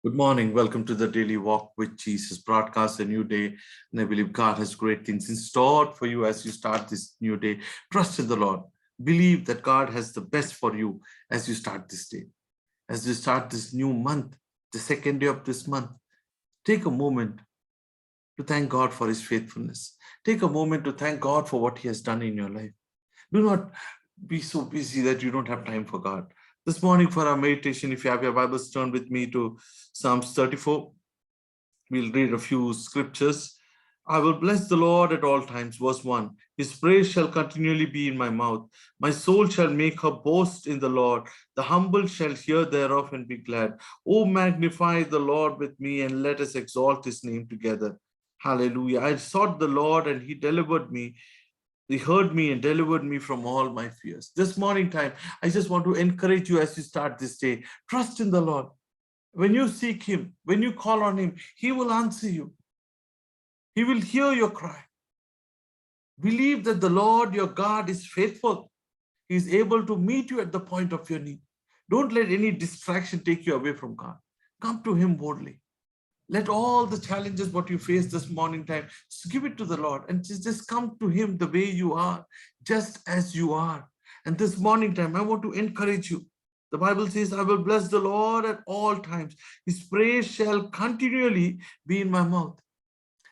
Good morning. Welcome to the Daily Walk with Jesus broadcast, a new day. And I believe God has great things in store for you as you start this new day. Trust in the Lord. Believe that God has the best for you as you start this day. As you start this new month, the second day of this month, take a moment to thank God for his faithfulness. Take a moment to thank God for what he has done in your life. Do not be so busy that you don't have time for God. This morning for our meditation, if you have your Bibles, turn with me to Psalms 34. We'll read a few scriptures. I will bless the Lord at all times. Verse 1. His praise shall continually be in my mouth. My soul shall make her boast in the Lord. The humble shall hear thereof and be glad. Oh, magnify the Lord with me and let us exalt his name together. Hallelujah. I sought the Lord and he delivered me. He heard me and delivered me from all my fears. This morning time, I just want to encourage you as you start this day. Trust in the Lord. When you seek him, when you call on him, he will answer you. He will hear your cry. Believe that the Lord your God is faithful. He is able to meet you at the point of your need. Don't let any distraction take you away from God. Come to him boldly. Let all the challenges what you face this morning time, just give it to the Lord and just come to him the way you are, just as you are. And this morning time, I want to encourage you. The Bible says, I will bless the Lord at all times. His praise shall continually be in my mouth.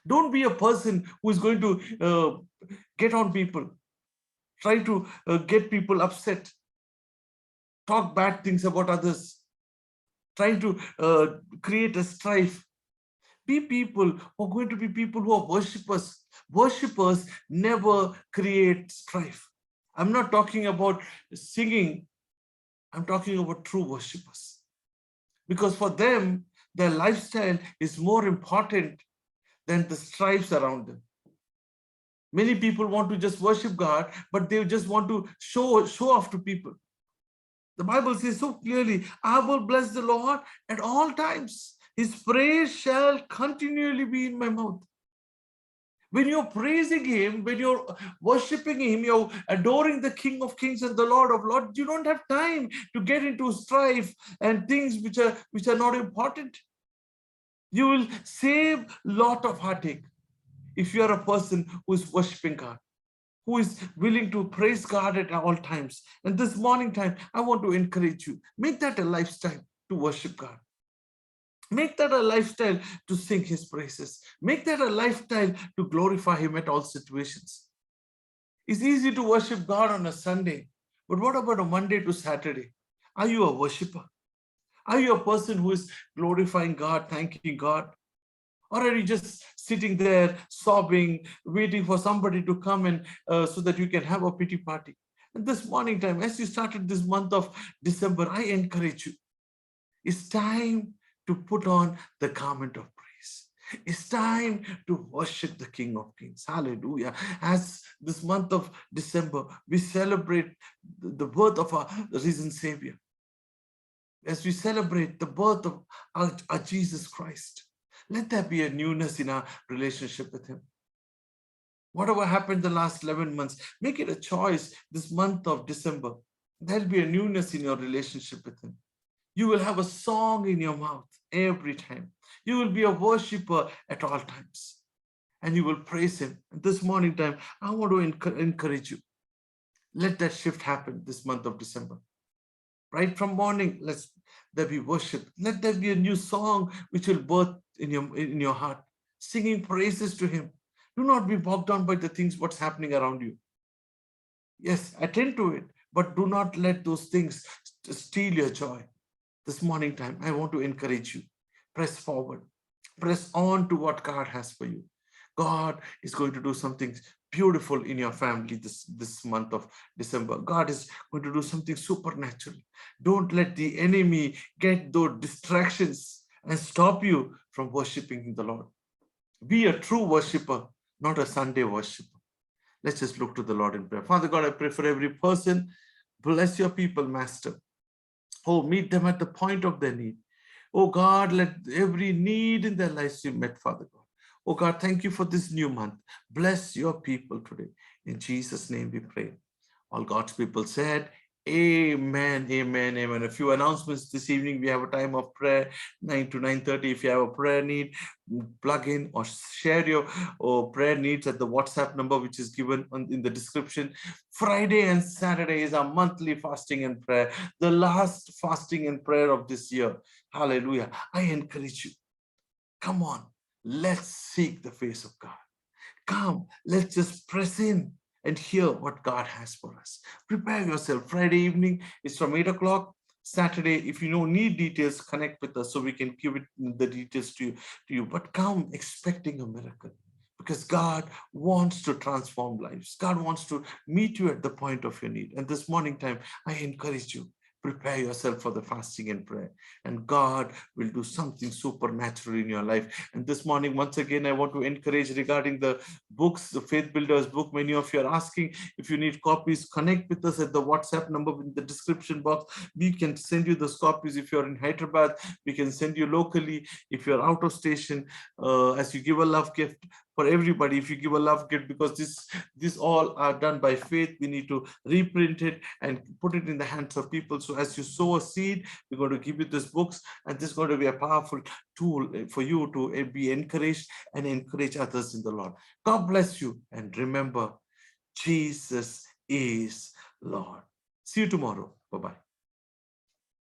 Don't be a person who is going to get on people, try to get people upset, talk bad things about others, trying to create a strife. Be people who are going to be people who are worshippers. Worshippers never create strife. I'm not talking about singing. I'm talking about true worshippers. Because for them, their lifestyle is more important than the strifes around them. Many people want to just worship God, but they just want to show off to people. The Bible says so clearly, I will bless the Lord at all times. His praise shall continually be in my mouth. When you're praising him, when you're worshiping him, you're adoring the King of Kings and the Lord of Lords, you don't have time to get into strife and things which are not important. You will save a lot of heartache if you are a person who is worshiping God, who is willing to praise God at all times. And this morning time, I want to encourage you. Make that a lifestyle to worship God. Make that a lifestyle to sing his praises. Make that a lifestyle to glorify him at all situations. It's easy to worship God on a Sunday, but what about a Monday to Saturday? Are you a worshiper? Are you a person who is glorifying God, thanking God? Or are you just sitting there sobbing, waiting for somebody to come and so that you can have a pity party? And this morning time, as you started this month of December, I encourage you. It's time to put on the garment of praise. It's time to worship the King of Kings. Hallelujah. As this month of December, we celebrate the birth of our risen Savior. As we celebrate the birth of our Jesus Christ, let there be a newness in our relationship with him. Whatever happened the last 11 months, make it a choice this month of December. There'll be a newness in your relationship with him. You will have a song in your mouth every time. You will be a worshiper at all times. And you will praise him. And this morning time, I want to encourage you. Let that shift happen this month of December. Right from morning, let there be worship. Let there be a new song which will birth in your heart, singing praises to him. Do not be bogged down by the things what's happening around you. Yes, attend to it, but do not let those things steal your joy. This morning time, I want to encourage you. Press forward. Press on to what God has for you. God is going to do something beautiful in your family this month of December. God is going to do something supernatural. Don't let the enemy get those distractions and stop you from worshiping the Lord. Be a true worshiper, not a Sunday worshiper. Let's just look to the Lord in prayer. Father God, I pray for every person. Bless your people, Master. Oh, meet them at the point of their need. Oh God, let every need in their lives be met, Father God. Oh God, thank you for this new month. Bless your people today. In Jesus' name we pray. All God's people said, Amen, amen, amen. A few announcements this evening. We have a time of prayer, 9 to 9:30. If you have a prayer need, plug in or share your prayer needs at the WhatsApp number, which is given in the description. Friday and Saturday is our monthly fasting and prayer, the last fasting and prayer of this year. Hallelujah. I encourage you. Come on, let's seek the face of God. Come, let's just press in and hear what God has for us. Prepare yourself. Friday evening is from 8 o'clock. Saturday, if you need details, connect with us so we can give it the details to you. But come expecting a miracle, because God wants to transform lives. God wants to meet you at the point of your need. And this morning time, I encourage you, prepare yourself for the fasting and prayer, and God will do something supernatural in your life. And this morning, once again, I want to encourage regarding the books, the Faith Builders book. Many of you are asking if you need copies. Connect with us at the WhatsApp number in the description box. We can send you those copies. If you're in Hyderabad, we can send you locally. If you're out of station, as you give a love gift for everybody, if you give a love gift, because this all are done by faith, we need to reprint it and put it in the hands of people. So as you sow a seed, we're going to give you these books, and this is going to be a powerful tool for you to be encouraged and encourage others in the Lord. God bless you, and remember, Jesus is Lord. See you tomorrow. Bye-bye.